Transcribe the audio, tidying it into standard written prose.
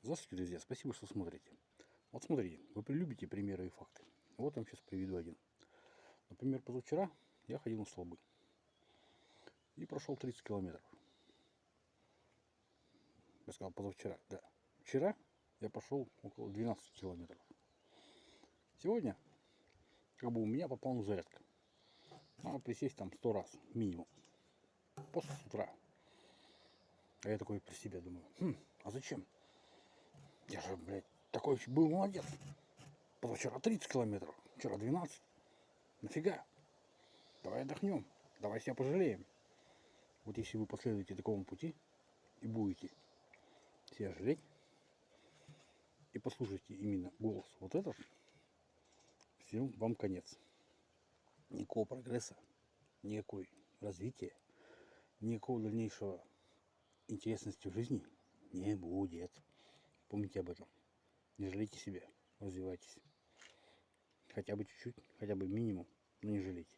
Здравствуйте, друзья! Спасибо, что смотрите. Вот смотрите, вы любите примеры и факты. Вот вам сейчас приведу один. Например, позавчера я ходил на столбы и прошел 30 километров. Я сказал позавчера, да. Вчера я пошел около 12 километров. Сегодня как бы у меня по плану зарядка. Надо присесть там 100 раз минимум. После утра. А я такой про себя думаю, а зачем? Я же, блядь, такой был молодец. Позавчера 30 километров, вчера 12. Нафига? Давай отдохнем, давай себя пожалеем. Вот если вы последуете такому пути и будете себя жалеть, и послушайте именно голос вот этот, всем вам конец. Никакого прогресса, никакой развития, никакого дальнейшего интересности в жизни не будет. Помните об этом. Не жалейте себя, развивайтесь. Хотя бы чуть-чуть, хотя бы минимум, но не жалейте.